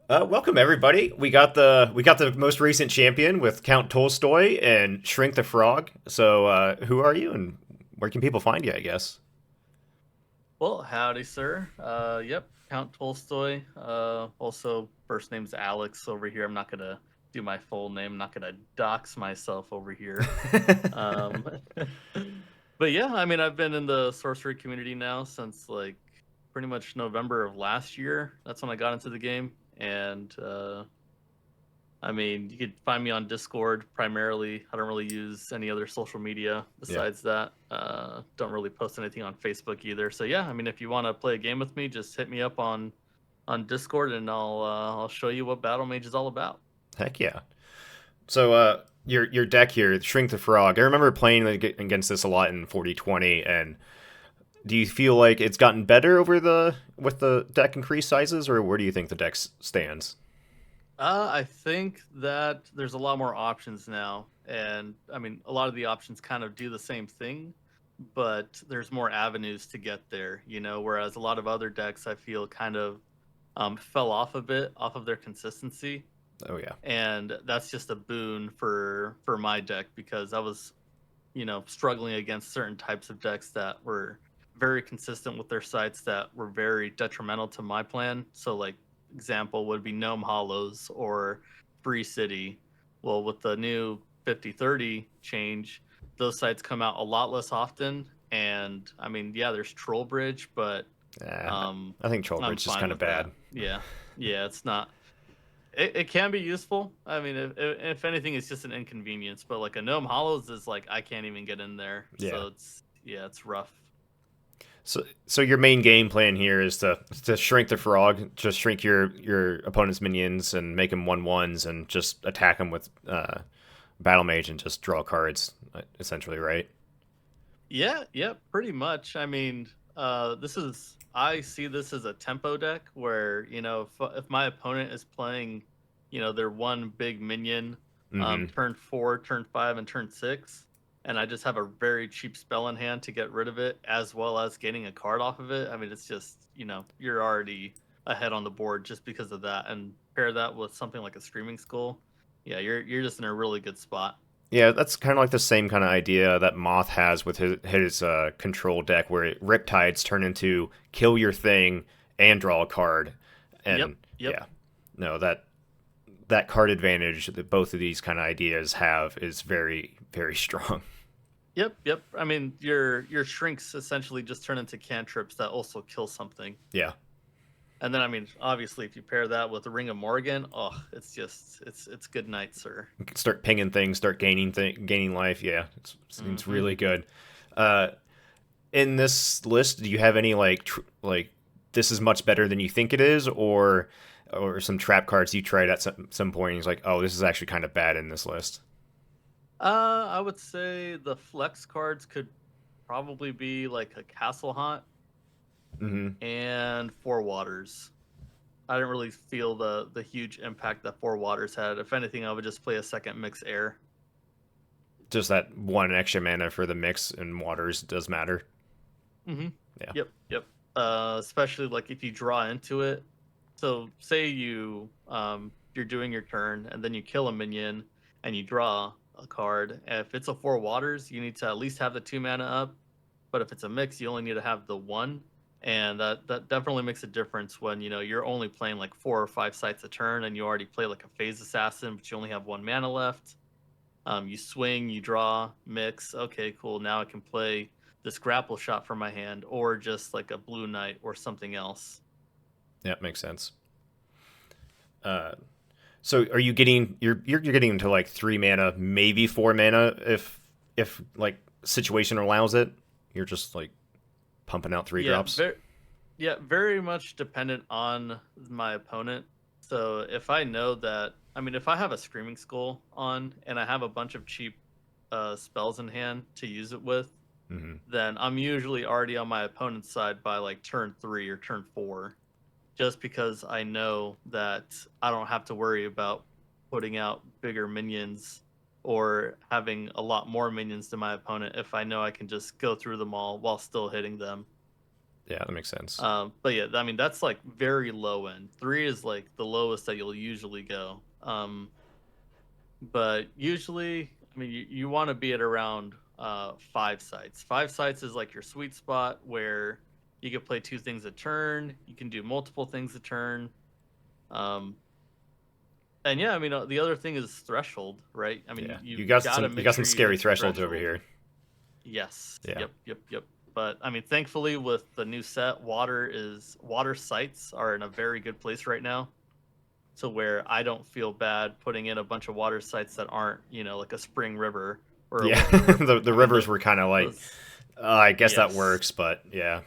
Welcome everybody. We got the most recent champion with Count Tolstoy and Shrink the Frog. So, who are you and where can people find you? I guess. Well, howdy, sir. Yep, Count Tolstoy. Also, first name's Alex over here. I'm not gonna do my full name. I'm not gonna dox myself over here. Um, but yeah, I mean, I've been in the sorcery community now since like pretty much November of last year. That's when I got into the game, and I mean, you could find me on Discord primarily. I don't really use any other social media Yeah. besides that. Don't really post anything on Facebook either. So yeah, I mean, if you want to play a game with me, just hit me up on Discord, and I'll show you what Battlemage is all about. Heck yeah. So, your deck here, Shrink the Frog. I remember playing against this a lot in 4020. And do you feel like it's gotten better over the with the deck increased sizes, or where do you think the deck stands? I think that there's a lot more options now, and I mean, a lot of the options kind of do the same thing, but there's more avenues to get there. Whereas a lot of other decks, I feel kind of fell off a bit off of their consistency, Oh yeah. and that's just a boon for my deck because I was struggling against certain types of decks that were very consistent with their sites that were very detrimental to my plan. So like example would be Gnome Hollows or Free City. Well, with the new 50/30 change, those sites come out a lot less often. And I mean, yeah, there's Troll Bridge, but Yeah. um, I think I'm Trollbridge is fine kind of with that. bad. Yeah, yeah, it's not. It can be useful. I mean, if anything, it's just an inconvenience. But like a Gnome Hollows is like I can't even get in there, Yeah. so it's yeah, it's rough. So your main game plan here is to shrink the frog, just shrink your opponent's minions and make them 1/1s and just attack them with battle mage and just draw cards, essentially, right? Yeah, yeah, pretty much. I mean, this is I see this as a tempo deck where if my opponent is playing, their one big minion, Mm-hmm. turn 4, turn 5, and turn 6, and I just have a very cheap spell in hand to get rid of it, as well as getting a card off of it. I mean, it's just you're already ahead on the board just because of that, and pair that with something like a Screaming Skull, yeah, you're just in a really good spot. Yeah, that's kind of like the same kind of idea that Moth has with his control deck, where Riptides turn into kill your thing and draw a card, Yep, and yep. yeah, no that card advantage that both of these kind of ideas have is very strong. Yep, yep. I mean, your shrinks essentially just turn into cantrips that also kill something. Yeah. And then I mean, obviously if you pair that with the Ring of Morgan, oh, it's good night, sir. Start pinging things, start gaining life. Yeah, it's Mhm. really good. Uh, in this list, do you have any like this is much better than you think it is, or some trap cards you tried at some point? And he's like, oh, this is actually kind of bad in this list. I would say the flex cards could probably be like a Castle Haunt Mm-hmm. and Four Waters. I didn't really feel the huge impact that Four Waters had. If anything, I would just play a second Mix Air. Just that one extra mana for the mix and waters does matter. Mm-hmm. Yeah. Yep, yep. Especially like if you draw into it. So say you're doing your turn and then you kill a minion and you draw a card. If it's a Four Waters, you need to at least have the 2 mana up. But if it's a mix, you only need to have the one. And that definitely makes a difference when you're only playing like 4 or 5 sites a turn and you already play like a phase assassin, but you only have 1 mana left. You swing, you draw, mix. Okay, cool. Now I can play this grapple shot from my hand, or just like a blue knight or something else. Yeah, makes sense. Uh, so are you getting you're getting into like 3 mana, maybe 4 mana if like situation allows it. You're just like pumping out three Yeah, drops. very much dependent on my opponent. So if I know that, I mean, if I have a Screaming Skull on and I have a bunch of cheap spells in hand to use it with, Mm-hmm. then I'm usually already on my opponent's side by like turn 3 or turn 4, just because I know that I don't have to worry about putting out bigger minions or having a lot more minions than my opponent if I know I can just go through them all while still hitting them. Yeah, that makes sense. But yeah, I mean that's like very low end. 3 is like the lowest that you'll usually go. But usually, I mean, you want to be at around 5 sites. 5 sites is like your sweet spot where you can play 2 things a turn. You can do multiple things a turn. Um, and yeah, I mean, the other thing is threshold, right? I mean, Yeah, you've got to you make got sure some you scary hit your thresholds over threshold. here. Yes. Yeah, Yep. But I mean, thankfully, with the new set, water sites are in a very good place right now, to where I don't feel bad putting in a bunch of water sites that aren't, like a spring river or a yeah. winter river. The I mean, rivers were kind of like, those, I guess that yes. works, but yeah,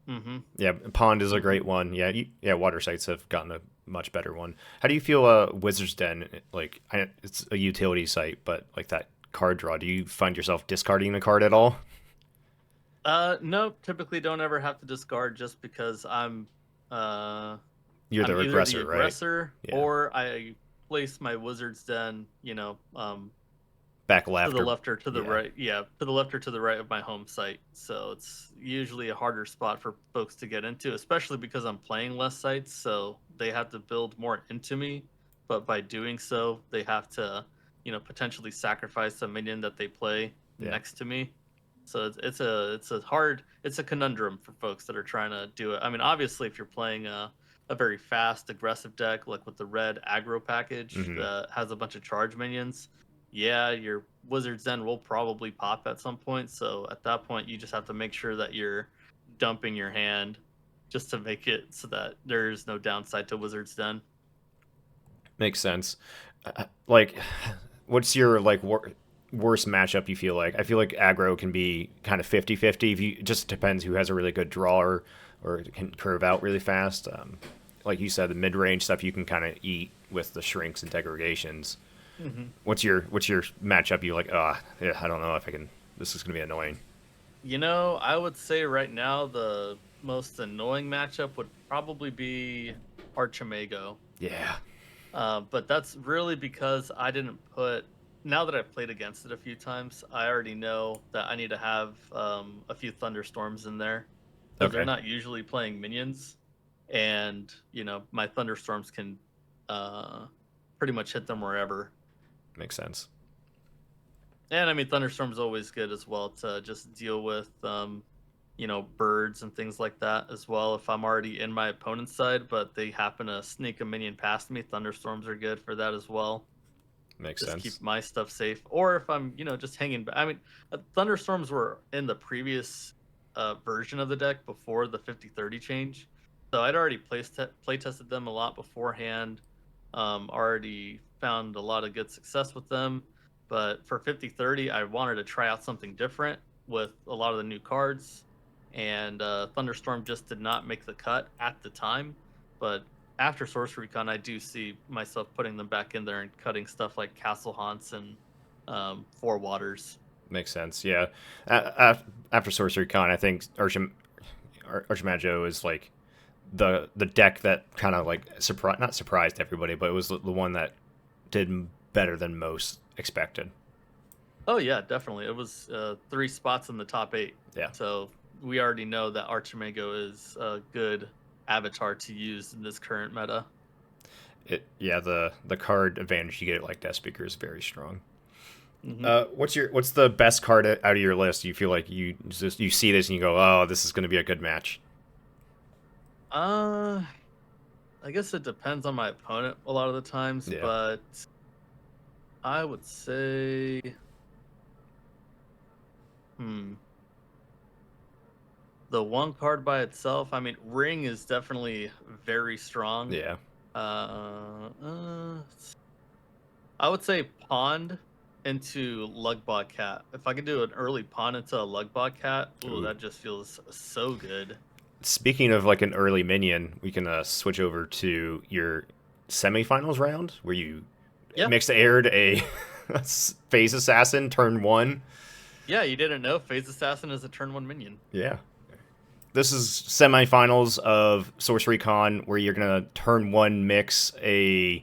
Mm-hmm. yeah. Pond is a Mm-hmm. great one. Yeah, yeah. Water sites have gotten a much better one. How do you feel? Wizard's Den, like it's a utility site, but like that card draw. Do you find yourself discarding a card at all? No, typically don't ever have to discard just because uh, You're I'm the either the aggressor, right? aggressor Yeah. or I place my wizard's den, Back to the left or left or to the yeah, right. Yeah, to the left or to the right of my home site. So it's usually a harder spot for folks to get into, especially because I'm playing less sites. So they have to build more into me. But by doing so, they have to, potentially sacrifice a minion that they play yeah. next to me. So it's a conundrum for folks that are trying to do it. I mean, obviously, if you're playing a very fast, aggressive deck, like with the red aggro package Hmm. that has a bunch of charge minions, yeah, your Wizard's Den will probably pop at some point. So at that point, you just have to make sure that you're dumping your hand just to make it so that there's no downside to Wizard's Den. Makes sense. Like, what's your like worst matchup you feel like? I feel like aggro can be kind of 50-50. If you it just depends who has a really good drawer or can curve out really fast. Like you said, the mid range stuff you can kind of eat with the shrinks and degradations. Hmm. What's your matchup? You like? Yeah, I don't know if I can. This is gonna be annoying. I would say right now the most annoying matchup would probably be Archimago. Yeah. But that's really because I didn't put. Now that I've played against it a few times, I already know that I need to have a few thunderstorms in there because they're Okay. not usually playing minions, and my thunderstorms can uh, pretty much hit them wherever. Makes sense. And I mean, thunderstorms always good as well to just deal with, birds and things like that as well. If I'm already in my opponent's side, but they happen to sneak a minion past me, thunderstorms are good for that as well. Makes Just keep sense. my stuff safe. Or if I'm, just hanging back. I mean, thunderstorms were in the previous version of the deck before the 50-30 change. So I'd already play tested them a lot beforehand. Already found a lot of good success with them. But for 50-30, I wanted to try out something different with a lot of the new cards. And Thunderstorm just did not make the cut at the time. But after Sorcery Con, I do see myself putting them back in there and cutting stuff like Castle Haunts and Four Waters. Makes sense. Yeah. After Sorcery Con, I think Archimago is like the deck that kind of like not surprised everybody, but it was the one that did better than most expected. Oh yeah, definitely. It was 3 spots in the top 8. Yeah. So we already know that Archimago is a good avatar to use in this current meta. Yeah, the card advantage you get like Death Speaker is very strong. Hmm. What's the best card out of your list? You feel like you see this and you go, oh, this is going to be a good match. Uh, I guess it depends on my opponent a lot of the times, Yeah. but I would say, hmm, the one card by itself. I mean, Ring is definitely very strong. Yeah. Uh, I would say Pond into Lugbot Cat. If I could do an early Pond into a Lugbot Cat, ooh, Ooh. that just feels so good. Speaking of like an early minion, we can switch over to your semifinals round where you Yeah, mixed aired a phase assassin turn one. yeah, you didn't know Phase Assassin is a turn 1 minion. Yeah. This is semifinals of Sorcery Con where you're gonna turn one mix a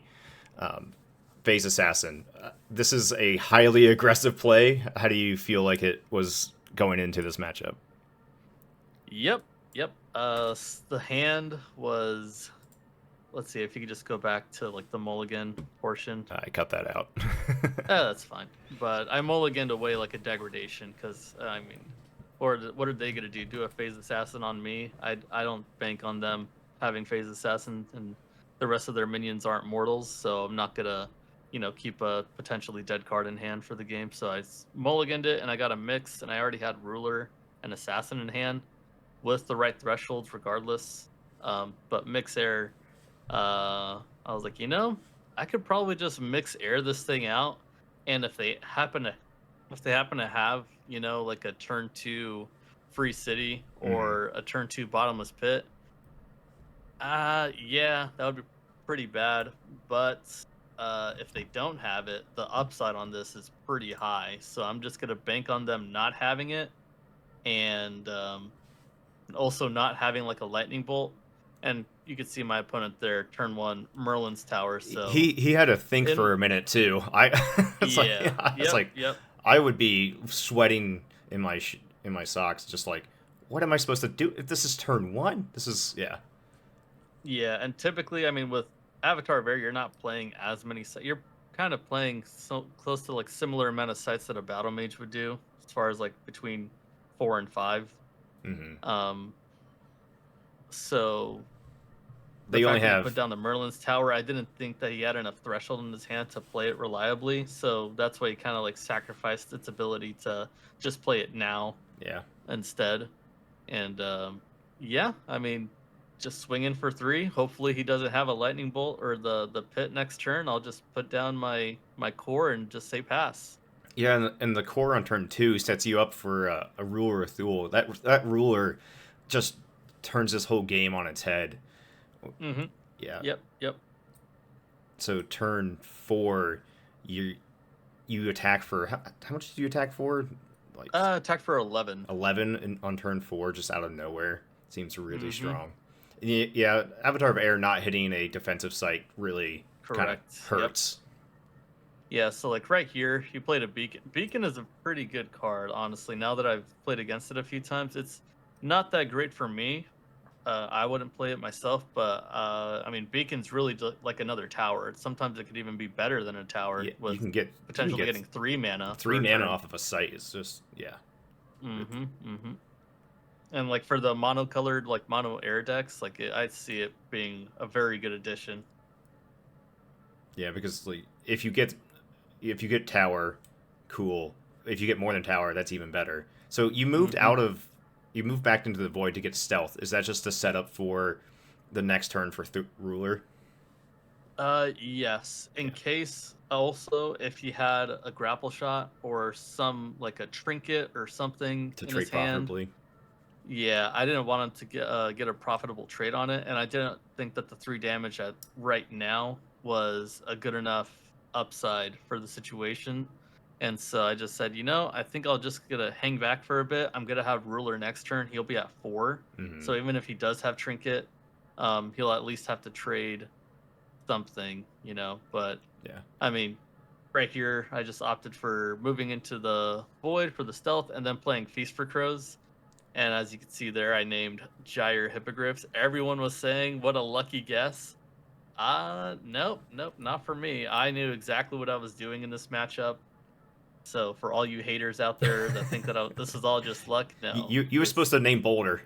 phase assassin. This is a highly aggressive play. How do you feel like it was going into this matchup? Yep. Yep. The hand was. Let's see if you could just go back to like the mulligan portion. I cut that out. That's fine. But I mulliganed away like a degradation because I mean, what are they gonna do? Do a phase assassin on me? I don't bank on them having phase assassin, and the rest of their minions aren't mortals, so I'm not gonna, keep a potentially dead card in hand for the game. So mulliganed it, and I got a mix, and I already had ruler and assassin in hand with the right thresholds, regardless. But mix air, I was like, I could probably just mix air this thing out, and if they happen to have, like a turn two free city Hmm. or a turn two bottomless pit, yeah, that would be pretty bad. But if they don't have it, the upside on this is pretty high. So I'm just gonna bank on them not having it, and also not having like a lightning bolt. And you could see my opponent there, turn one, Merlin's tower. So He had to think in for a minute too. I it's like yeah, it's yep, like yep. I would be sweating in in my socks, just like, what am I supposed to do? If this is turn one, this is yeah. Yeah, and typically, I mean, with Avatar of Air, you're not playing as many. You're kind of playing so close to like similar amount of sites that a battle mage would do, as far as like between 4 and 5. Hmm. Um, so the They only fact that he put have down the Merlin's tower, I didn't think that he had enough threshold in his hand to play it reliably. So that's why he kind of like sacrificed its ability to just play it now yeah. instead. And yeah, I mean, just swinging for three. Hopefully, he doesn't have a lightning bolt or the pit next turn. I'll just put down my core and just say pass. Yeah, and the core on turn two sets you up for a ruler of Thule. That ruler just turns this whole game on its head. Mm-hmm. Yeah. Yep. Yep. So turn four, you you attack for how much do you attack for? Like Attack for 11. 11 on turn four, just out of nowhere. Seems really Mm-hmm. strong. Yeah, Avatar of Air not hitting a defensive site really kind of Correct. Yep. hurts. Yeah. So like right here, you played a beacon. Beacon is a pretty good card, honestly. Now that I've played against it a few times, it's not that great for me. I wouldn't play it myself, but I mean, Beacon's really like another tower. Sometimes it could even be better than a tower Yeah, with you can potentially get getting 3 mana for three a mana turn. off of a site. It's just yeah, Mm-hmm. Mm-hmm. And like for the monocolored, like mono air decks, like I see it being a very good addition. yeah, because like if you get tower, cool. If you get more than tower, that's even better. So Mm-hmm. you moved back into the void to get stealth. Is that just a setup for the next turn for ruler? Yes. In Yeah, case also if he had a grapple shot or some like a trinket or something to in trade his hand. profitably. Yeah, I didn't want him to get a profitable trade on it, and I didn't think that the 3 damage at right now was a good enough upside for the situation. And so I just said, I think I'll just gonna hang back for a bit. I'm gonna have ruler next turn. He'll be at 4, Hmm. so even if he does have trinket, he'll at least have to trade something, But Yeah. I mean, right here, I just opted for moving into the void for the stealth, and then playing feast for crows. And as you can see there, I named Gyre Hippogriffs. Everyone was saying, what a lucky guess. Nope, nope, not for me. I knew exactly what I was doing in this matchup. So for all you haters out there that think that this is all just luck, no. You were supposed It's to name Boulder.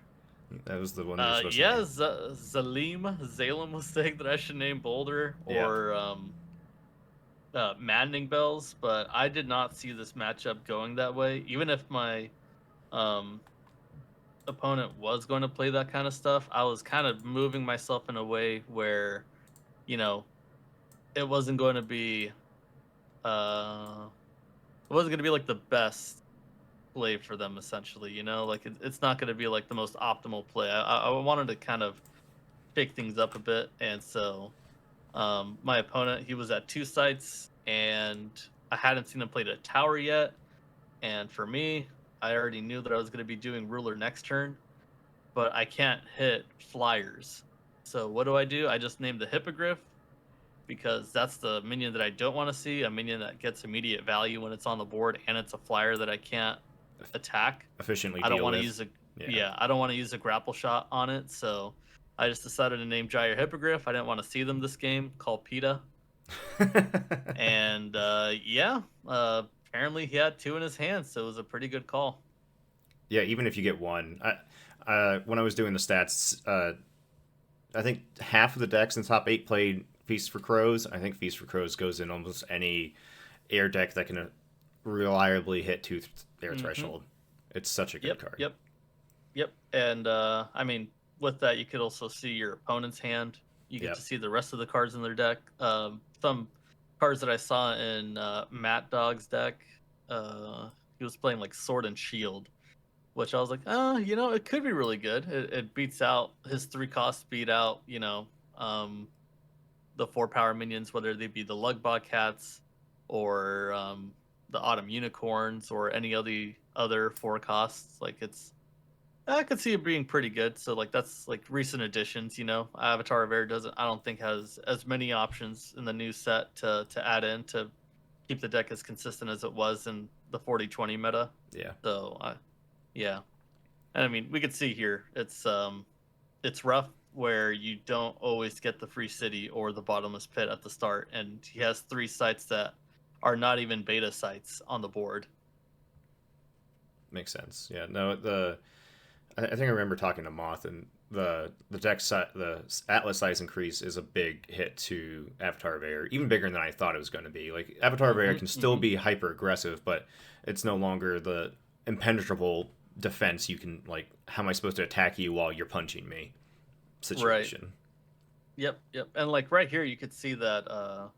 That was the one you were supposed to yeah, name. Zalem was saying that I should name Boulder Yeah. or Maddening Bells, but I did not see this matchup going that way. Even if my um opponent was going to play that kind of stuff, I was kind of moving myself in a way where, you know, it wasn't going to be uh it wasn't going to be like the best play for them essentially, like it's not going to be like the most optimal play. I wanted to kind of shake things up a bit, and so my opponent, he was at 2 sites, and I hadn't seen him play a tower yet, and for me, I already knew that I was going to be doing ruler next turn, but I can't hit flyers. So what do? I just named the Hippogriff because that's the minion that I don't want to see, a minion that gets immediate value when it's on the board, and it's a flyer that I can't attack. Efficiently I don't deal want to with. use a Yeah. Yeah, I don't want to use a grapple shot on it, so I just decided to name Gyre Hippogriff. I didn't want to see them this game. Call PETA. And yeah, apparently he had two in his hands, so it was a pretty good call. Yeah, even if you get one. When I was doing the stats, I think half of the decks in the top 8 played Feast for Crows. I think Feast for Crows goes in almost any air deck that can reliably hit air Mm-hmm. threshold. It's such a good Yep, card. yep, yep. And I mean, with that, you could also see your opponent's hand. You get to Yep. see the rest of the cards in their deck. Some cards that I saw in Matt Dog's deck, he was playing like Sword and Shield, which I was like, it could be really good. It beats out his 3 costs, beat out, um, the 4 power minions, whether they be the Lugbot Cats or the Autumn Unicorns or any of the other 4 costs. Like I could see it being pretty good. So like that's like recent additions. Avatar of Air doesn't. I don't think has as many options in the new set to add in to keep the deck as consistent as it was in the 40-20 meta. Yeah. So yeah. And I mean, we could see here it's rough where you don't always get the free city or the bottomless pit at the start, and he has 3 sites that are not even beta sites on the board. Makes sense. Yeah. No, I think I remember talking to Moth, and the Atlas size increase is a big hit to Avatar of Air, even bigger than I thought it was going to be. Like Avatar of Air Mm-hmm, can still mm-hmm. be hyper aggressive, but it's no longer the impenetrable defense. You can like, how am I supposed to attack you while you're punching me? Right. Situation. Yep, yep. And like right here, you could see that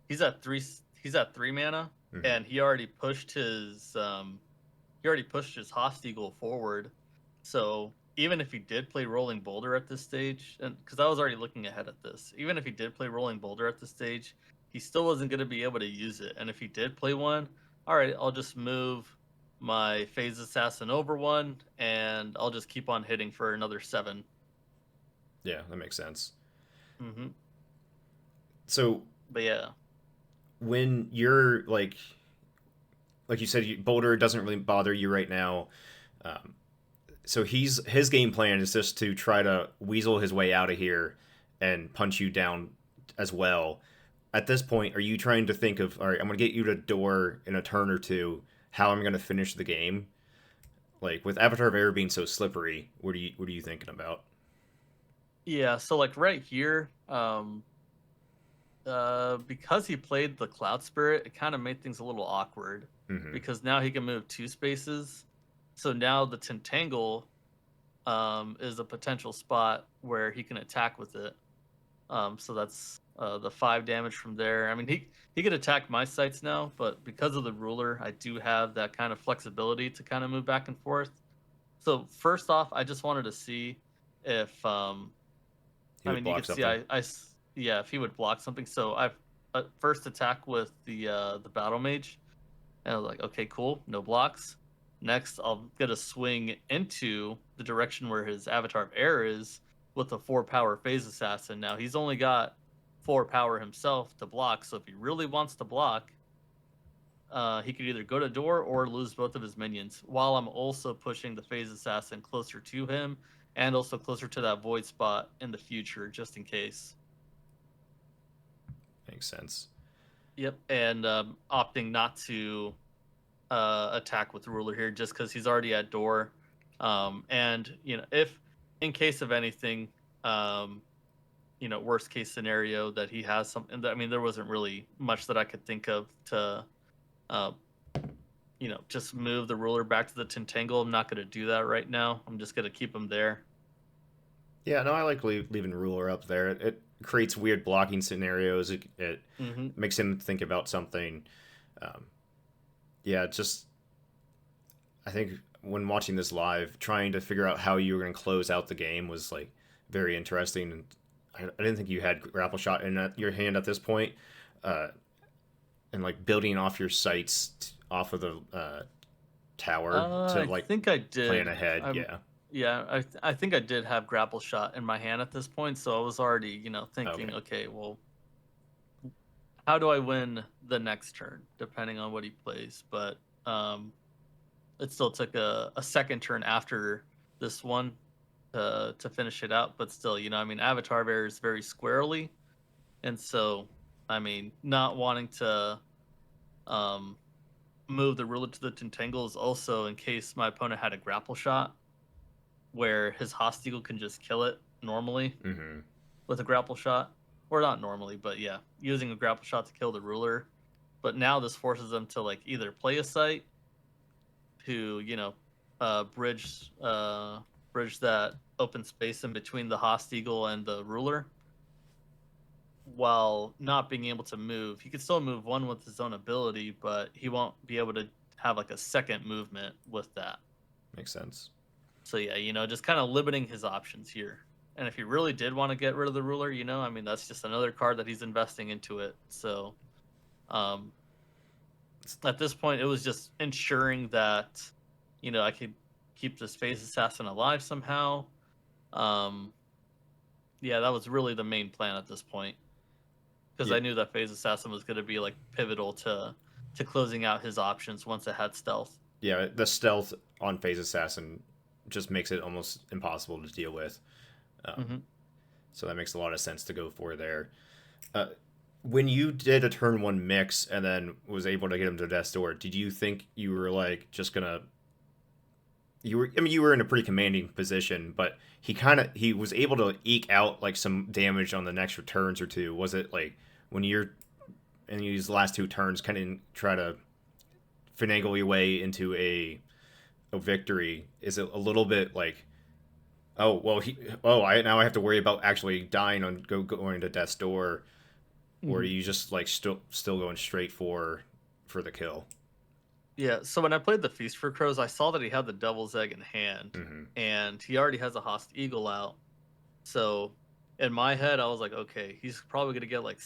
he's at three. He's at 3 mana, Hmm. and he already pushed his Hostigl forward. So even if he did play Rolling Boulder at this stage, and because I was already looking ahead at this, even if he did play Rolling Boulder at this stage, he still wasn't going to be able to use it. And if he did play one, all right, I'll just move my Phase Assassin over one, and I'll just keep on hitting for another 7. Yeah, that makes sense. Mm-hmm. So But yeah, when you're like you said, Boulder doesn't really bother you right now. Um, so his game plan is just to try to weasel his way out of here and punch you down as well. At this point, are you trying to think of, all right, I'm going to get you to door in a turn or two, how I'm going to finish the game? Like with Avatar of Air being so slippery, what are you thinking about? yeah. So like right here, because he played the Cloud Spirit, it kind of made things a little awkward Hmm. because now he can move 2 spaces. So now the Tentangle is a potential spot where he can attack with it. So that's the 5 damage from there. I mean, he could attack my sites now, but because of the ruler, I do have that kind of flexibility to kind of move back and forth. So first off, I just wanted to see if He I would mean, you block could see something. yeah, if he would block something. So I've first attack with the Battlemage, and I was like, okay, cool, no blocks. Next, I'll get a swing into the direction where his Avatar of Air is with a 4 power Phase Assassin. Now he's only got 4 power himself to block, so if he really wants to block, he could either go to door or lose both of his minions. While I'm also pushing the Phase Assassin closer to him and also closer to that void spot in the future, just in case. Makes sense. Yep, and opting not to attack with ruler here just because he's already at door. And if in case of anything, um, worst case scenario that he has something. I mean, there wasn't really much that I could think of to, uh, just move the ruler back to the Tentangle. I'm not going to do that right now. I'm just going to keep him there. Yeah, no, I like leaving Ruler up there. It creates weird blocking scenarios. It Hmm. makes him think about something. Um, yeah, just I think when watching this live, trying to figure out how you were going to close out the game was like very interesting. And I didn't think you had grapple shot in your hand at this point, uh, and like building off your sights off of the tower to I like think I plan did. ahead. Yeah. Yeah, I think I did have grapple shot in my hand at this point, so I was already, thinking, Okay. okay, well, how do I win the next turn, depending on what he plays. But it still took a second turn after. this one to finish it out. But still, I mean, Avatar Bear is very squarely, and so I mean, not wanting to um move the ruler to the Tintangle is also in case my opponent had a grapple shot where his Hostile can just kill it normally Hmm. with a grapple shot. Or not normally, but yeah, using a grapple shot to kill the ruler. But now this forces them to like either play a site to, bridge that open space in between the Hostile and the ruler while not being able to move. He can still move one with his own ability, but he won't be able to have like a second movement with that. Makes sense. So yeah, just kind of limiting his options here. And if he really did want to get rid of the ruler, I mean that's just another card that he's investing into it. So um at this point it was just ensuring that I could keep this phase assassin alive somehow. Um yeah, that was really the main plan at this point because Yeah, I knew that phase assassin was going to be like pivotal to closing out his options once it had stealth. yeah. The stealth on Phase Assassin just makes it almost impossible to deal with. Um, Hmm. so that makes a lot of sense to go for there. Uh, when you did a turn one mix and then was able to get him to death's door, did you think you were like just gonna you were I mean you were in a pretty commanding position, but he was able to eke out like some damage on the next turns or two. Was it like when you're in these last two turns kind of try to finagle your way into a victory? Is it a little bit like oh well I now I have to worry about actually dying on going to death's door, or are Hmm. you just like still going straight for the kill? Yeah, so when I played the Feast for Crows, I saw that he had the Devil's Egg in hand, Hmm. and he already has a Host Eagle out. So in my head, I was like, okay, he's probably gonna get like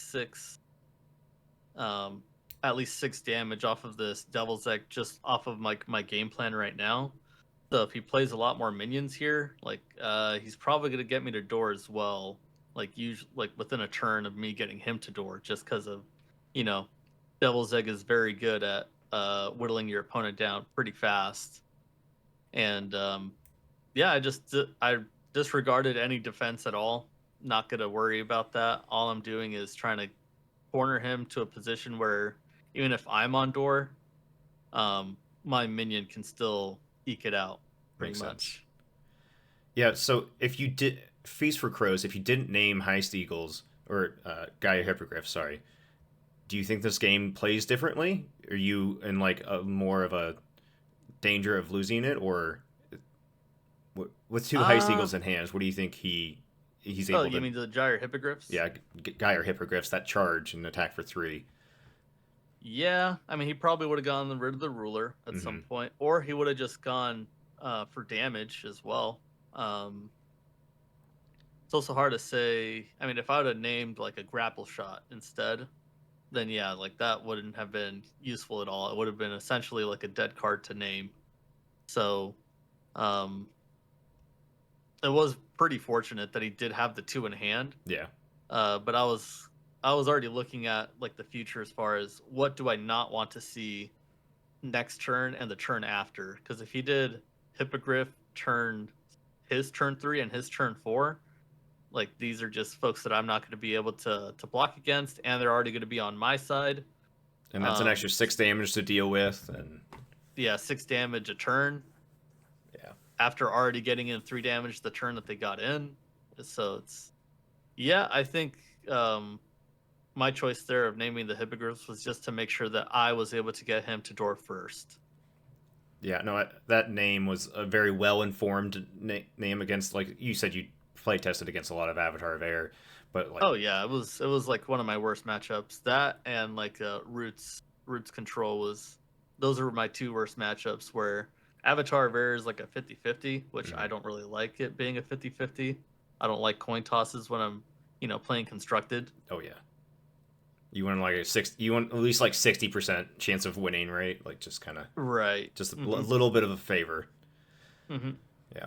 um, at least 6 damage off of this Devil's Egg just off of my game plan right now. So if he plays a lot more minions here, like he's probably gonna get me to door as well. Like usually, like within a turn of me getting him to door, just because of, you know, Devil's Egg is very good at whittling your opponent down pretty fast. And yeah, I disregarded any defense at all. Not gonna worry about that. All I'm doing is trying to corner him to a position where even if I'm on door, my minion can still eke it out pretty Makes sense. much. Yeah, so if you did Feast for Crows, if you didn't name Heist Eagles or Gaia Hippogriff, sorry, do you think this game plays differently? Are you in like a more of a danger of losing it, or with two Heist Uh Eagles in hands, what do you think he's oh, able you to? mean the gyre hippogriffs? Yeah, Gaia Hippogriffs that charge and attack for three. Yeah, I mean he probably would have gone rid of the ruler at some Mm-hmm. point, or he would have just gone for damage as well. Um, it's also hard to say. I mean, if I would have named like a grapple shot instead, then yeah, like that wouldn't have been useful at all. It would have been essentially like a dead card to name. So um, it was pretty fortunate that he did have the two in hand. Yeah, But I was already looking at like the future as far as what do I not want to see next turn and the turn after. Because if he did Hippogriff his turn 3 and his turn 4, like these are just folks that I'm not going to be able to block against, and they're already going to be on my side. and that's an Um, extra 6 damage to deal with, and yeah, 6 damage a turn yeah, after already getting in 3 damage the turn that they got in. So it's yeah, I think my choice there of naming the hippogriffs was just to make sure that I was able to get him to door first. yeah. No, that name was a very well informed name against, like you said, you play tested against a lot of Avatar of Air, but like Oh yeah, it was like one of my worst matchups. That and like roots control was those are my two worst matchups where Avatar of Air is like a 50-50, which I mhm. don't really like it being a 50-50. I don't like coin tosses when I'm, playing constructed. Oh yeah. You want like a six. You want at least like 60% chance of winning, right? Like Right. just a Mhm. little bit of a favor. Mhm. Yeah.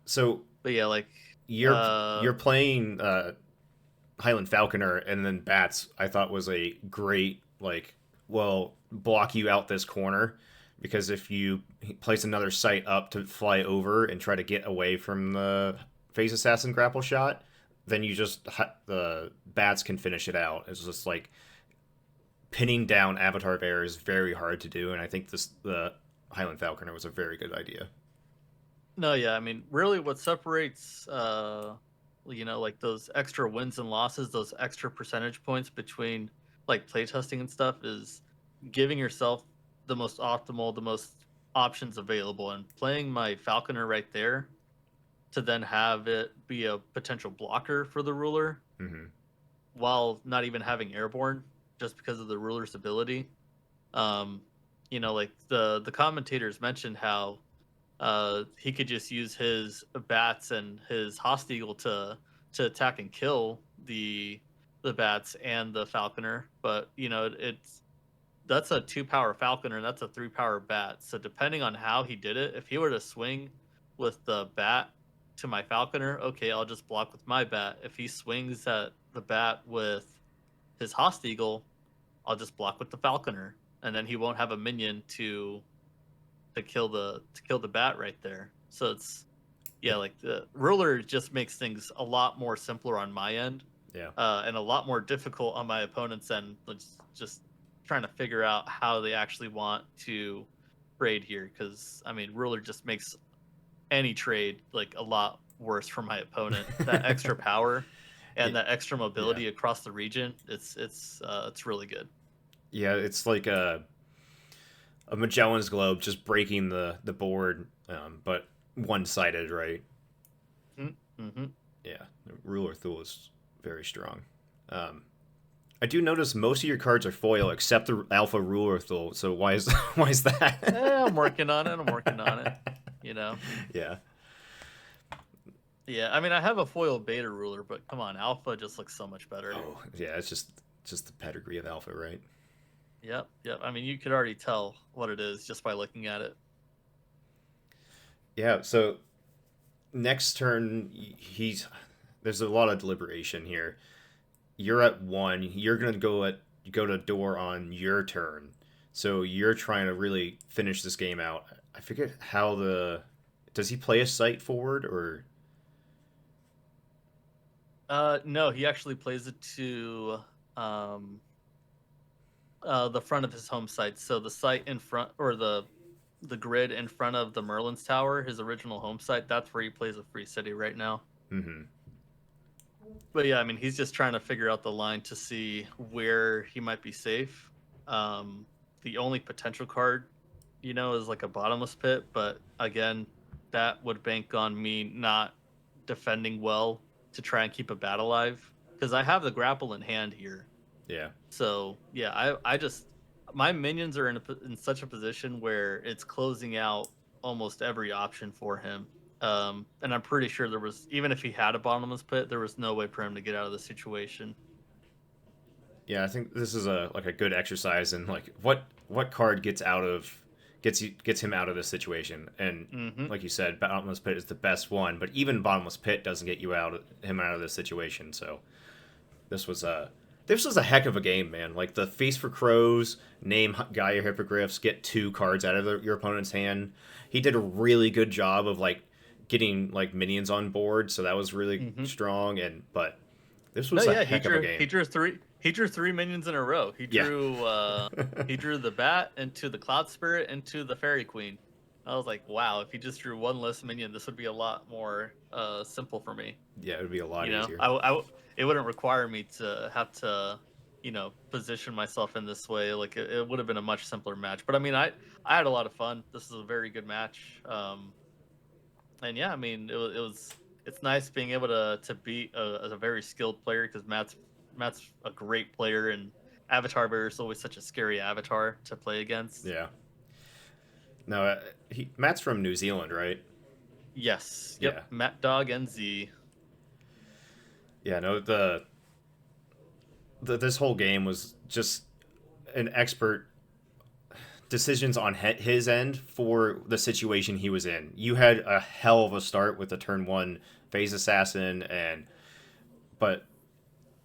So But yeah, like you're playing Highland Falconer and then Bats. I thought was a great like block you out this corner because if you place another sight up to fly over and try to get away from the phase assassin grapple shot, then you just the bats can finish it out. It's just like pinning down Avatar of Air is very hard to do, and I think this the Highland Falconer was a very good idea. No, yeah, I mean, really, what separates, like those extra wins and losses, those extra percentage points between like playtesting and stuff, is giving yourself the most optimal, the most options available, and playing my Falconer right there to then have it be a potential blocker for the ruler Mm-hmm. while not even having airborne, just because of the ruler's ability. Um, like the commentators mentioned how he could just use his bats and his Hostile to attack and kill the bats and the falconer. But it's that's a 2 power falconer and that's a 3 power bat. So depending on how he did it, if he were to swing with the bat to my falconer, okay, I'll just block with my bat. If he swings at the bat with his Hostile, I'll just block with the falconer, and then he won't have a minion to kill the bat right there. So it's yeah, like the ruler just makes things a lot more simpler on my end, Yeah. and a lot more difficult on my opponent's end. Just trying to figure out how they actually want to trade here, because I mean, ruler just makes any trade like a lot worse for my opponent. That extra power and It, that extra yeah. mobility across the region, it's really good. Yeah, it's like a Magellan's globe just breaking the board, but one sided, right? Mm-hmm. Yeah, Ruler Thule is very strong. Um, I do notice most of your cards are foil except the Alpha Ruler Thule. So why is why is that? I'm working on it. I'm working on it. You know. Yeah. Yeah, I mean, I have a foil beta ruler, but come on, alpha just looks so much better. Oh, yeah. It's just the pedigree of Alpha, right? Yep, yep. I mean, you could already tell what it is just by looking at it. Yeah. So next turn, he's there's a lot of deliberation here. You're at one. You're gonna go to door on your turn. So you're trying to really finish this game out. I forget how the does he play a sight forward or No, he actually plays it to um the front of his home site. So the site in front, or the grid in front of the Merlin's Tower, his original home site, that's where he plays a free city right now. mm-hmm. But yeah, I mean, he's just trying to figure out the line to see where he might be safe. Um, the only potential card, is like a bottomless pit. But again, that would bank on me not defending well to try and keep a bat alive, because I have the grapple in hand here. Yeah. So yeah, I just my minions are in such a position where it's closing out almost every option for him. And I'm pretty sure there was, even if he had a bottomless pit, there was no way for him to get out of the situation. Yeah, I think this is a like a good exercise in like what card gets him out of this situation. And Mm-hmm. like you said, bottomless pit is the best one, but even bottomless pit doesn't get you out of this situation. So this was a this was a heck of a game, man. Like the Feast for Crows, name Gaia Hippogriffs, get 2 cards out of your opponent's hand. He did a really good job of like getting like minions on board, so that was really Mm-hmm. strong. And but this No, was a yeah, heck of a game. he drew three minions in a row. Yeah. He drew the bat into the Cloud Spirit into the Fairy Queen. I was like, wow, if he just drew one less minion, this would be a lot more simple for me. Yeah, it would be a lot You know, easier. it wouldn't require me to have to, position myself in this way. Like it would have been a much simpler match. But I mean, I had a lot of fun. This is a very good match. And yeah, I mean, it's nice being able to beat a very skilled player, because Matt's a great player, and Avatar Bear is always such a scary avatar to play against. Yeah. No, Matt's from New Zealand, right? Yes, yep, Yeah. Matt Dog and Z. Yeah. No, the this whole game was just an expert decisions on his end for the situation he was in. You had a hell of a start with the turn one phase assassin, and but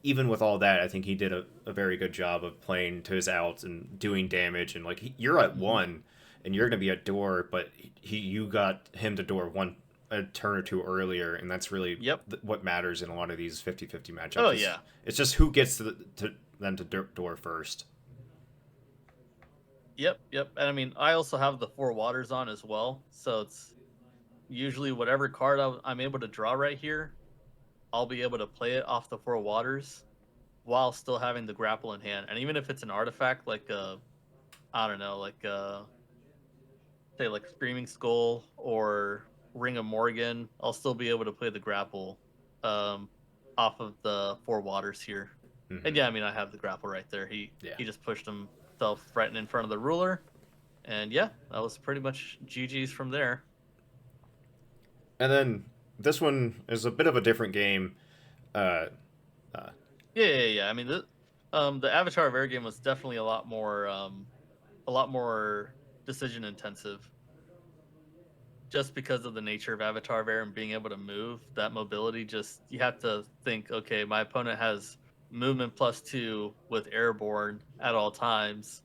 even with all that, I think he did a very good job of playing to his outs and doing damage. And like you're at Hmm. one, and you're going to be at door, but you got him to door a turn or two earlier, and that's really Yep. what matters in a lot of these 50-50 Oh matchups. yeah. It's just who gets to them to door first. Yep. Yep. And I mean, I also have the four waters on as well, so it's usually whatever card I'm able to draw right here, I'll be able to play it off the four waters while still having the grapple in hand. And even if it's an artifact like I don't know, like say like Screaming Skull or Ring of Morgan, I'll still be able to play the grapple um off of the four waters here. And Hmm. yeah, I mean I have the grapple right there. Yeah. He just pushed himself right in front of the ruler. And yeah, that was pretty much GG's from there. And then this one is a bit of a different game. Uh, uh, Yeah. I mean the Avatar of Air game was definitely a lot more decision intensive just because of the nature of Avatar of Air and being able to move. That mobility, just you have to think, okay, my opponent has movement +2 with airborne at all times.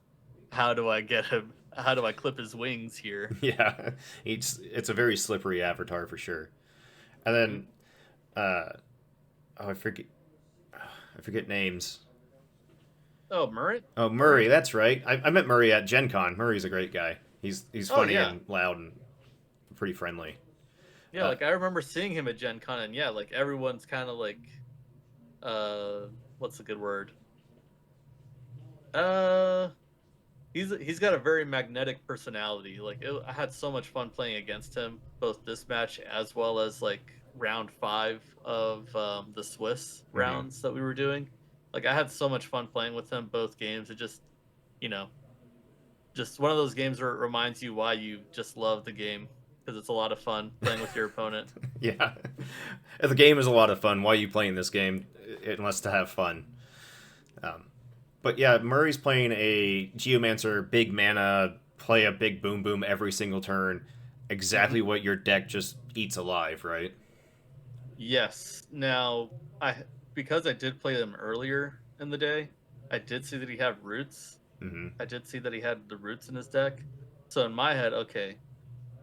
How do I get him? How do I clip his wings here? yeah, it's a very slippery avatar for sure. And Hmm. then oh, I forget names. Oh, Murray? Oh, Murray, Murray? that's right. I met Murray at Gen Con. Murray's a great guy. He's Oh funny yeah. and loud and pretty friendly. Yeah, Uh, like I remember seeing him at Gen Con and yeah, like everyone's kind of like uh what's a good word? Uh he's got a very magnetic personality. I had so much fun playing against him, both this match as well as like round 5 of the Swiss mm-hmm. rounds that we were doing. Like I had so much fun playing with him both games. It just, you know, just one of those games where it reminds you why you just love the game because it's a lot of fun playing with your opponent. Yeah, the game is a lot of fun. Why are you playing this game unless to have fun? Um, but yeah, Murray's playing a Geomancer, big mana, play a big boom boom every single turn. Hmm. Exactly what your deck just eats alive, right? Yes. Now, I because I did play them earlier in the day, I did see that he had roots. Mm-hmm. I did see that he had the roots in his deck. So in my head, okay,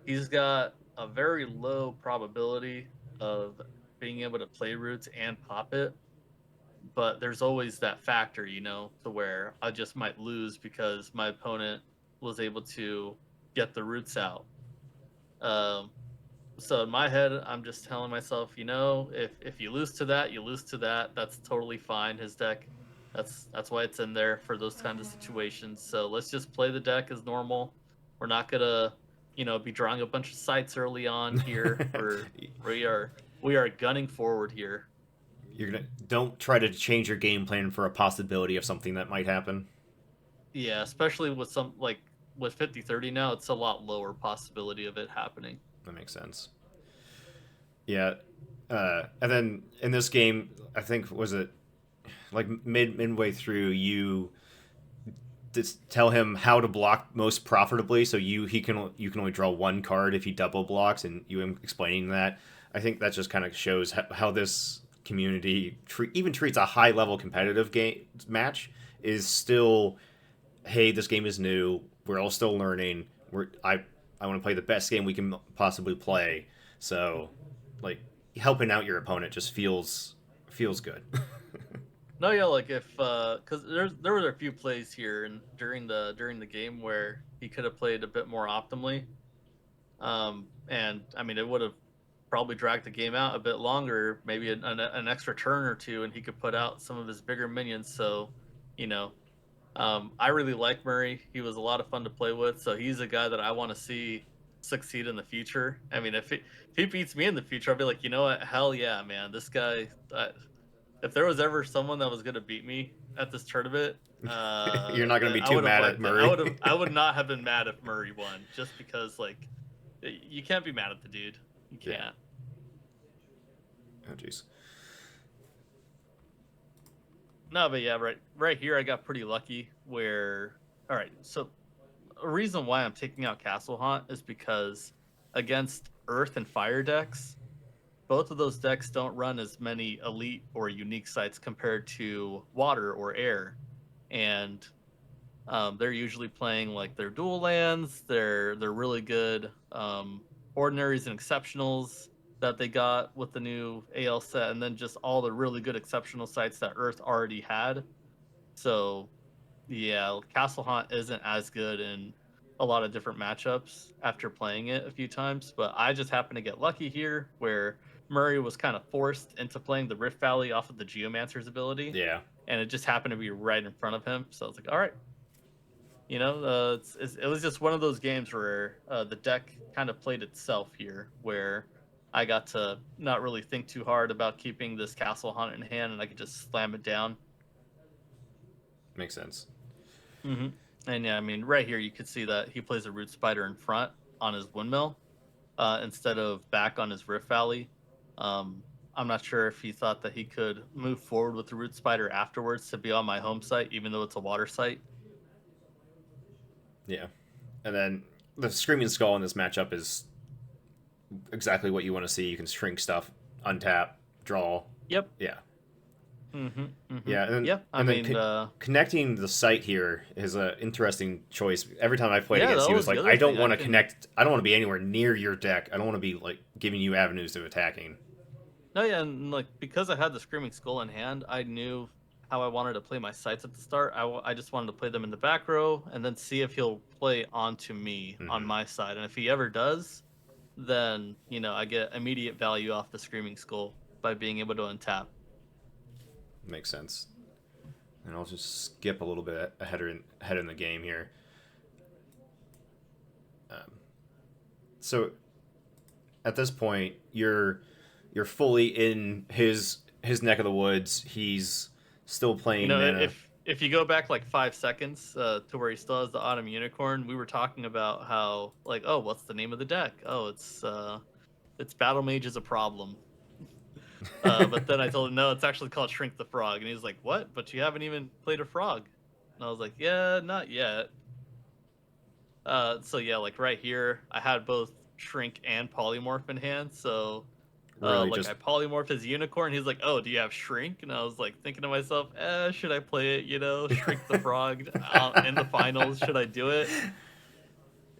he's got a very low probability of being able to play roots and pop it, but there's always that factor, to where I just might lose because my opponent was able to get the roots out. Um, so in my head, I'm just telling myself, if you lose to that, you lose to that. That's totally fine. His deck, that's why it's in there for those kinds of situations. So let's just play the deck as normal. We're not gonna, be drawing a bunch of sites early on here. We are we are gunning forward here. You're gonna don't try to change your game plan for a possibility of something that might happen. Yeah, especially with with 50-30 now, it's a lot lower possibility of it happening. That makes sense. Yeah, and then in this game, I think was it like midway through, you just tell him how to block most profitably. So you can only draw one card if he double blocks, and you explaining that. I think that just kind of shows how this community even treats a high level competitive game match is still, hey, this game is new. We're all still learning. I want to play the best game we can possibly play. So, like, helping out your opponent just feels good. No, yeah, like if because there were a few plays here and during the game where he could have played a bit more optimally. And I mean, it would have probably dragged the game out a bit longer, maybe an extra turn or two, and he could put out some of his bigger minions. So, you know, I really like Murray. He was a lot of fun to play with. So he's a guy that I want to see succeed in the future. I mean, if he beats me in the future, I'll be like, you know what? Hell yeah, man! This guy. If there was ever someone that was going to beat me at this tournament, You're not going to be I too would have mad at liked it. Murray. I would not have been mad if Murray won, just because you can't be mad at the dude. You Yeah. can't. Oh jeez. No, but yeah, right here, I got pretty lucky. Where all right, so a reason why I'm taking out Castle Haunt is because against Earth and Fire decks, both of those decks don't run as many elite or unique sites compared to water or air. And They're usually playing like their dual lands, their really good ordinaries and exceptionals that they got with the new AL set, and then just all the really good exceptional sites that Earth already had. So yeah, Castle Haunt isn't as good in a lot of different matchups after playing it a few times, but I just happened to get lucky here where Murray was kind of forced into playing the Rift Valley off of the Geomancer's ability, Yeah, and it just happened to be right in front of him. So I was like, all right, it was just one of those games where the deck kind of played itself here, where I got to not really think too hard about keeping this Castle Hunt in hand, and I could just slam it down. makes sense. hmm And yeah, I mean, right here you could see that he plays a Root Spider in front on his Windmill instead of back on his Rift Valley. Um, I'm not sure if he thought that he could move forward with the Root Spider afterwards to be on my home site, even though it's a water site. Yeah, and then the Screaming Skull in this matchup is exactly what you want to see. You can shrink stuff, untap, draw. Yep. Yeah, yeah, Yeah. I and then mean, connecting the site here is an interesting choice. Every time I played yeah, against that you, it's was the like other I don't thing. I want to can connect. I don't want to be anywhere near your deck. I don't want to be like giving you avenues to attacking. No, yeah, and like because I had the Screaming Skull in hand, I knew how I wanted to play my sites at the start. I just wanted to play them in the back row and then see if he'll play onto me on Mm-hmm. my side. And if he ever does, then I get immediate value off the Screaming Skull by being able to untap. Makes sense. And I'll just skip a little bit ahead in the game here. Um, so at this point, you're fully in his neck of the woods. He's still playing mana. If you go back like 5 seconds to where he still has the Autumn Unicorn, we were talking about how like, oh, what's the name of the deck? Oh, it's Battlemage is a problem. But then I told him, no, it's actually called Shrink the Frog. And he's like, what? But you haven't even played a frog. And I was like, yeah, not yet. So yeah, like right here, I had both Shrink and Polymorph in hand. So Really, like just I polymorphed his unicorn. He's like, oh, do you have Shrink? And I was like thinking to myself, should I play it? Shrink the Frog in the finals. Should I do it?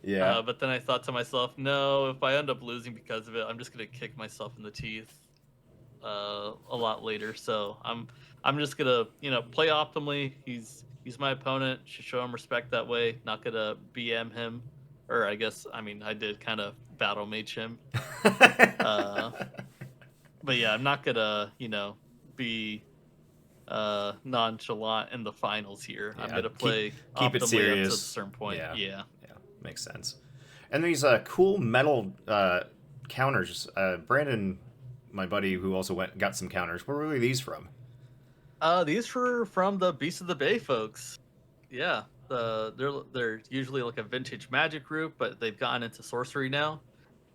yeah. But then I thought to myself, no, if I end up losing because of it, I'm just gonna kick myself in the teeth a lot later. So I'm just gonna play optimally. He's my opponent. Should show him respect that way. Not gonna BM him, or I guess I mean I did kind of battle mage him. Uh, but yeah, I'm not gonna be nonchalant in the finals here. I'm Yeah, gonna keep play keep it optimally up to a serious. certain point. Yeah, Yeah. yeah, makes sense. And these cool metal counters. Brandon, my buddy, who also got some counters. Where were these from? These were from the Beast of the Bay folks. Yeah, they're usually like a vintage Magic group, but they've gotten into Sorcery now,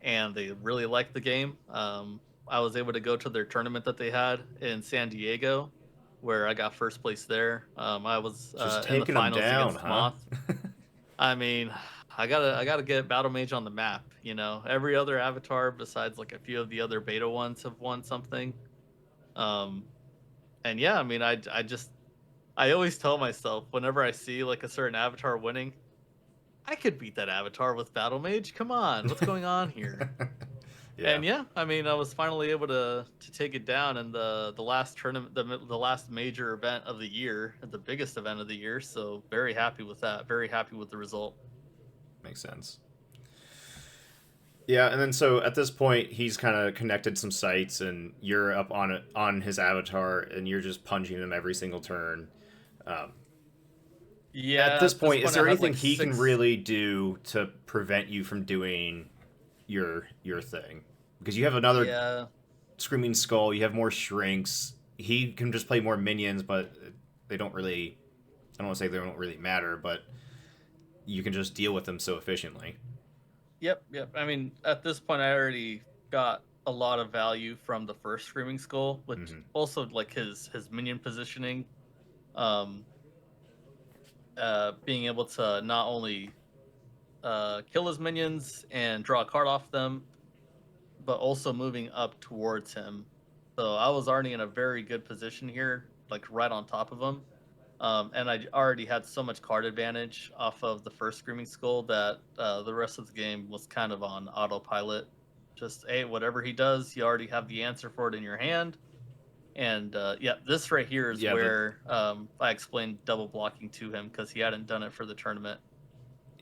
and they really like the game. I was able to go to their tournament that they had in San Diego, where I got first place there. I was Just in the taking them finals down, against huh? Moth. I mean, I gotta get Battle Mage on the map. Every other avatar besides like a few of the other beta ones have won something. Um, and yeah, I mean, I always tell myself whenever I see like a certain avatar winning, I could beat that avatar with Battle Mage. Come on, what's going on here? Yeah, And yeah, I mean, I was finally able to take it down in the last tournament, the last major event of the year, the biggest event of the year. So very happy with that. Very happy with the result. makes sense. Yeah, and then so at this point, he's kind of connected some sites, and you're up on it on his avatar, and you're just punching him every single turn. Um, at Yeah, this at this point, is point I there had anything like he can six. really do to prevent you from doing your thing? Because you have another Yeah, Screaming Skull, you have more shrinks. He can just play more minions, but they don't really. I don't want to say they don't really matter, but you can just deal with them so efficiently. yep. I mean, at this point I already got a lot of value from the first Screaming Skull, which Hmm. also like his minion positioning. Um, Being able to not only kill his minions and draw a card off them, but also moving up towards him. So I was already in a very good position here, like right on top of him. And I already had so much card advantage off of the first Screaming Skull that the rest of the game was kind of on autopilot. Just, hey, whatever he does, you already have the answer for it in your hand. And yeah, this right here is Yeah, the where I explained double blocking to him because he hadn't done it for the tournament.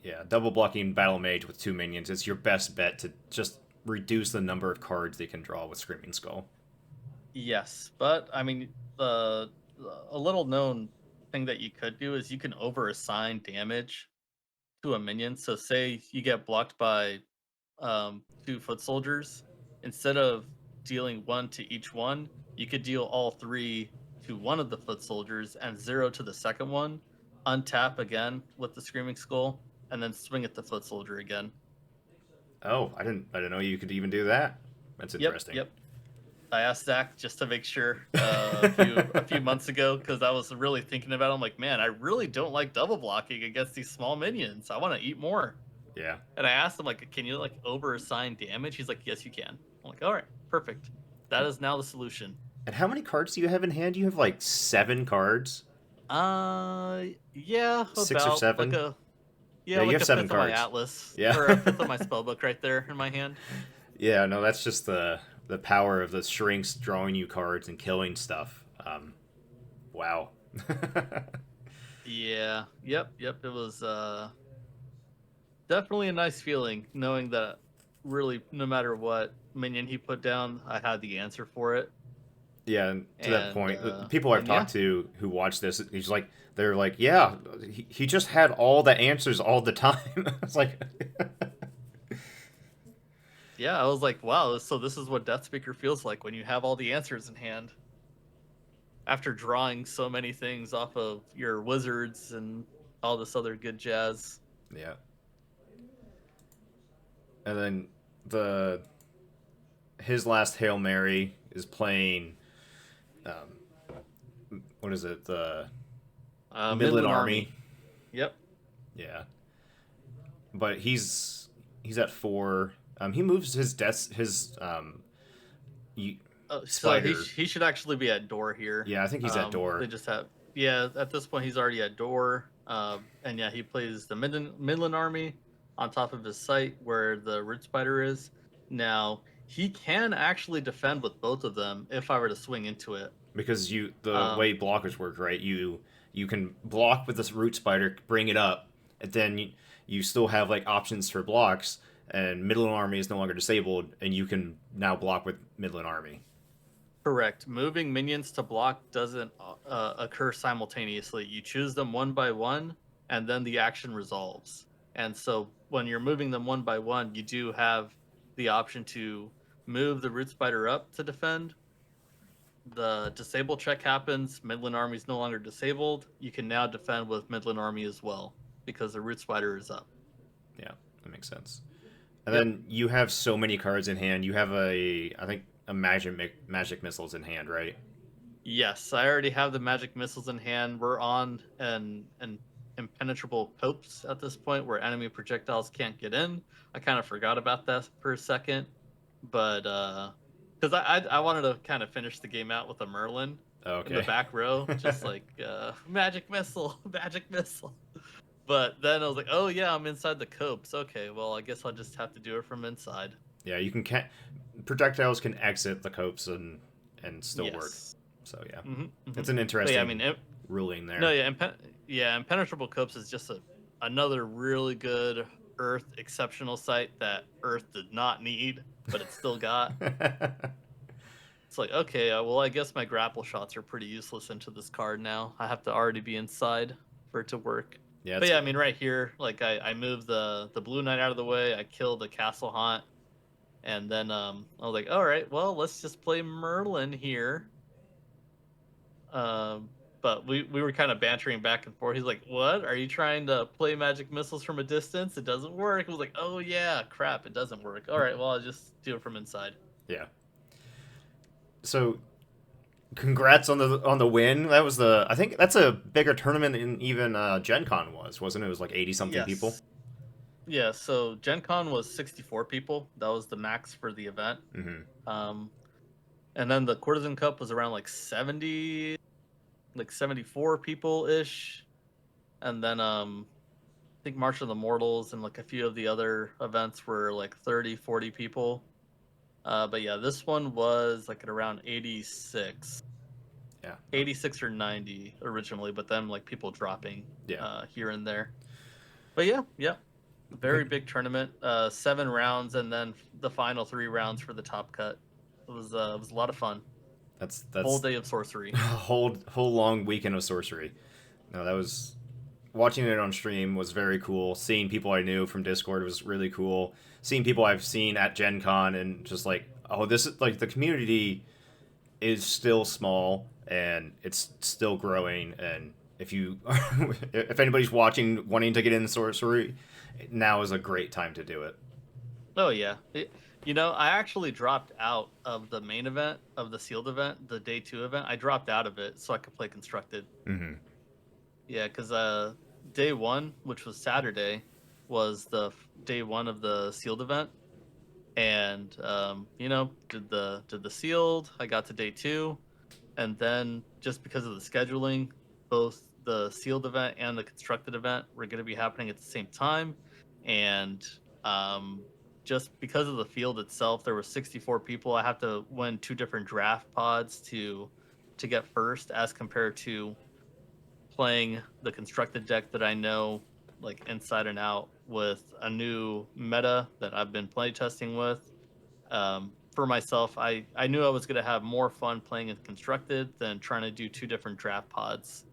yeah double blocking Battlemage with 2 minions is your best bet to just reduce the number of cards they can draw with Screaming Skull. Yes, but I mean, a little known thing that you could do is you can over assign damage to a minion. So say you get blocked by two foot soldiers, instead of dealing one to each one, you could deal all three to one of the foot soldiers and zero to the second one. Untap again with the Screaming Skull, and then swing at the foot soldier again. Oh, I didn't know you could even do that. That's Yep, interesting. yep. I asked Zach just to make sure a few months ago because I was really thinking about it. I'm like, man, I really don't like double blocking against these small minions. I want to eat more. Yeah. And I asked him like, can you like over assign damage? He's like, yes, you can. I'm like, all right, perfect. That is now the solution. And how many cards do you have in hand? You have like 7 cards, Yeah, 6 or about 7. Yeah, you like have a seven fifth of my cards. atlas Yeah. or a fifth of my spell book right there in my hand. Yeah, no, that's just the power of the shrinks drawing you cards and killing stuff. Wow. Yeah, yep. It was definitely a nice feeling knowing that really no matter what minion he put down, I had the answer for it. Yeah, and to that And point, the people I've yeah, talked to who watch this, he's like, they're like, yeah, he just had all the answers all the time. It's like, yeah, I was like, wow, so this is what Death Speaker feels like when you have all the answers in hand after drawing so many things off of your wizards and all this other good jazz. yeah. And then the his last Hail Mary is playing, what is it, the Midland Midland Army. Army. Yep. Yeah, but he's at 4. He moves his So spider. he should actually be at door here. Yeah, I think he's at They door just have yeah. At this point, he's already at door. And yeah, he plays the Midland Army on top of his site where the Root Spider is. Now he can actually defend with both of them if I were to swing into it. because the Um, way blockers work, right? You can block with this root spider, bring it up, and then you still have like options for blocks. And Midland Army is no longer disabled, and you can now block with Midland Army. Correct. Moving minions to block doesn't occur simultaneously. You choose them one by one, and then the action resolves. And so when you're moving them one by one, you do have the option to move the root spider up to defend. The disable check happens. Midland Army is no longer disabled. You can now defend with Midland Army as well because the root spider is up. Yeah, that makes sense. And Yep. then you have so many cards in hand. You have I think a magic missiles in hand, right? Yes, I already have the magic missiles in hand. We're on an impenetrable copes at this point where enemy projectiles can't get in. I kind of forgot about that for a second, but because I wanted to kind of finish the game out with a Merlin in the Okay. back row, just like magic missile, magic missile. But then I was like, oh yeah, I'm inside the copes. Okay, well I guess I'll just have to do it from inside. Yeah, projectiles can exit the copes and still work. Yes. So yeah, Mm-hmm. it's an But yeah, I interesting mean, ruling no, there. yeah, impenetrable copes is just another really good Earth exceptional site that Earth did not need, but it still got. It's like, okay, well, I guess my grapple shots are pretty useless into this card now. I have to already be inside for it to work. Yeah, But it's yeah, I mean, right here, like I moved the blue knight out of the way. I killed the castle haunt, and then I was like, all right, well, let's just play Merlin here. Um, but we were kind of bantering back and forth. He's like, "What? Are you trying to play magic missiles from a distance? It doesn't work." I was like, "Oh yeah, crap, it doesn't work. All right, well, I'll just do it from inside." yeah. So congrats on the win. That was the I think that's a bigger tournament than even Gen Con wasn't it? It was like 80 something people. Yes. Yeah, so Gen Con was 64 people. That was the max for the event. Hmm. Um, and then the Courtesan Cup was around like 70, like 74 people ish, and then I think March of the Mortals and like a few of the other events were like 30, 40 people. But yeah, this one was like at around Yeah. 86 or 90 originally, but then like people dropping Yeah. here and there. But yeah, yeah, Okay. very big tournament. 7 rounds, and then the final 3 rounds for the top cut. It was a lot of fun. Whole That's day of sorcery. whole long weekend of sorcery. No, that was watching it on stream was very cool. Seeing people I knew from Discord was really cool. Seeing people I've seen at Gen Con and just like, oh, this is like the community is still small and it's still growing. And if you, if anybody's watching wanting to get in sorcery, now is a great time to do it. Oh yeah. I actually dropped out of the main event of the sealed event, the day 2 event. I dropped out of it so I could play constructed. Mm-hmm. Yeah, because day 1, which was Saturday, was the day 1 of the sealed event, and did the sealed. I got to day 2, and then just because of the scheduling, both the sealed event and the constructed event were going to be happening at the same time, and um, just because of the field itself, there were 64 people. I have to win 2 different draft pods to get first, as compared to playing the constructed deck that I know like inside and out with a new meta that I've been play testing with. For myself, I knew I was going to have more fun playing in constructed than trying to do 2 different draft pods.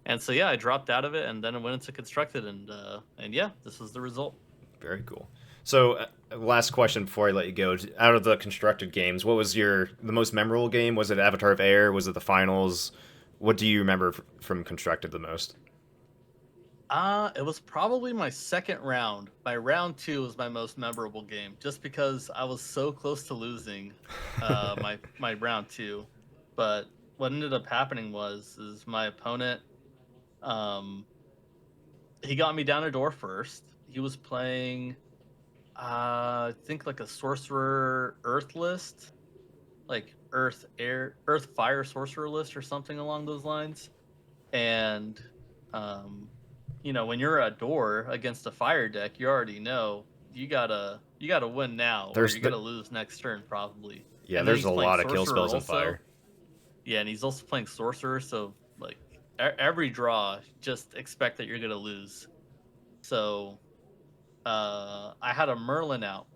And so yeah, I dropped out of it and then I went into constructed, and yeah, this was the result. Very cool. So, last question before I let you go. Out of the constructed games, what was the most memorable game? Was it Avatar of Air? Was it the finals? What do you remember from constructed the most? It was probably my second round. My round 2 was my most memorable game, just because I was so close to losing my round 2. But what ended up happening is my opponent, um he got me down a door first. He was playing I think like a sorcerer earth list, like earth fire sorcerer list or something along those lines. And um when you're a door against a fire deck, you already know you gotta win now, or there's you're the gonna lose next turn probably. Yeah, And then there's he's a playing lot of kill sorcerer spells in also. fire. Yeah, and he's also playing sorcerer, so like every draw, just expect that you're gonna lose. So I had a Merlin out.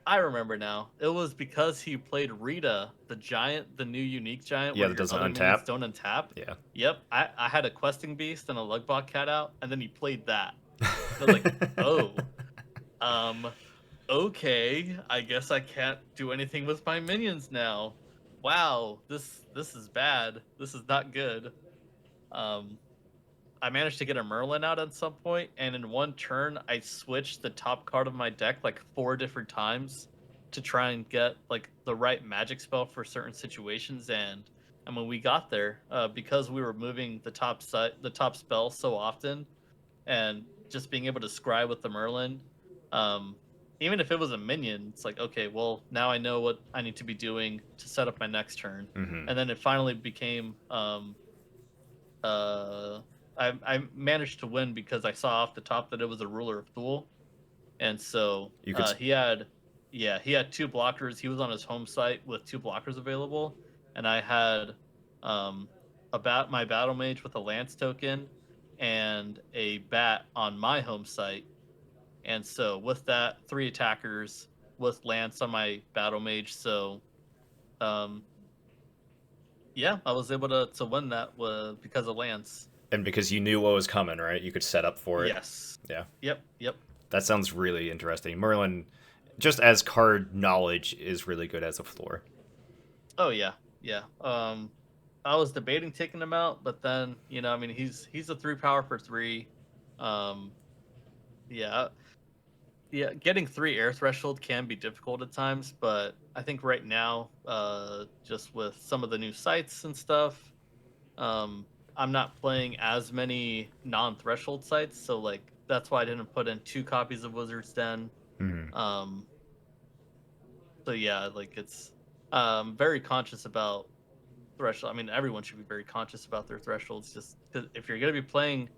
I remember now. It was because he played Rita, the giant, the new unique giant Yeah, where that your doesn't other minions untap. don't untap. Yeah. Yep, I had a questing beast and a lugbot cat out, and then he played that. I was like, oh, um, okay. I guess I can't do anything with my minions now. Wow, this is bad. This is not good. Um, I managed to get a Merlin out at some point, and in one turn, I switched the top card of my deck like 4 different times to try and get like the right magic spell for certain situations. And when we got there, because we were moving the top spell so often, and just being able to scry with the Merlin, um, even if it was a minion, it's like, okay, well, now I know what I need to be doing to set up my next turn. Hmm. And then it finally became uh I managed to win because I saw off the top that it was a ruler of Thule. And so You could. he had 2 blockers. He was on his home site with 2 blockers available, and I had um my battle mage with a lance token and a bat on my home site. And so with that, 3 attackers with lance on my battle mage. So um yeah, I was able to win that because of lance. And because you knew what was coming, right? You could set up for it. Yes. Yeah. Yep. Yep. That sounds really interesting. Merlin, just as card knowledge, is really good as a floor. Oh yeah. Yeah. I was debating taking him out, but then, I mean, he's a 3 power for 3. Um yeah. Yeah, getting 3 air threshold can be difficult at times, but I think right now, just with some of the new sites and stuff, um I'm not playing as many non-threshold sites, so like that's why I didn't put in 2 copies of Wizard's Den. Hmm. Um so yeah, like it's very conscious about threshold. I mean, everyone should be very conscious about their thresholds. Just 'cause if you're going to be playing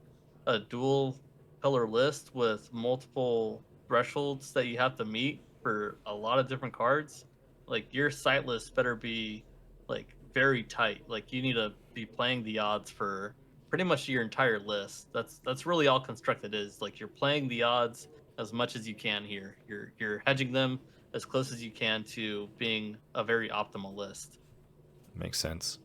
a dual color list with multiple thresholds that you have to meet for a lot of different cards, like your sight list better be like very tight. Like you need to be playing the odds for pretty much your entire list. That's really all constructed is. Like you're playing the odds as much as you can here. You're hedging them as close as you can to being a very optimal list. Makes sense.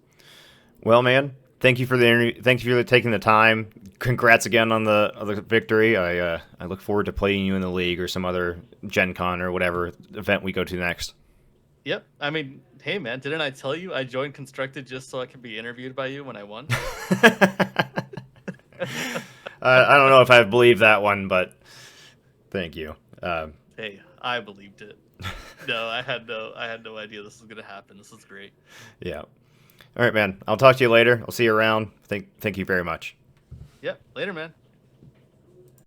Well, man, thank you for the interview. Thank you for taking the time. Congrats again on the victory. I look forward to playing you in the league or some other Gen Con or whatever event we go to next. Yep. I mean, hey man, didn't I tell you I joined Constructed just so I could be interviewed by you when I won? I don't know if I believe that one, but thank you. Hey, I believed it. No, I had no idea this was gonna happen. This is great. Yeah. All right, man. I'll talk to you later. I'll see you around. Thank you very much. Yep. Later, man.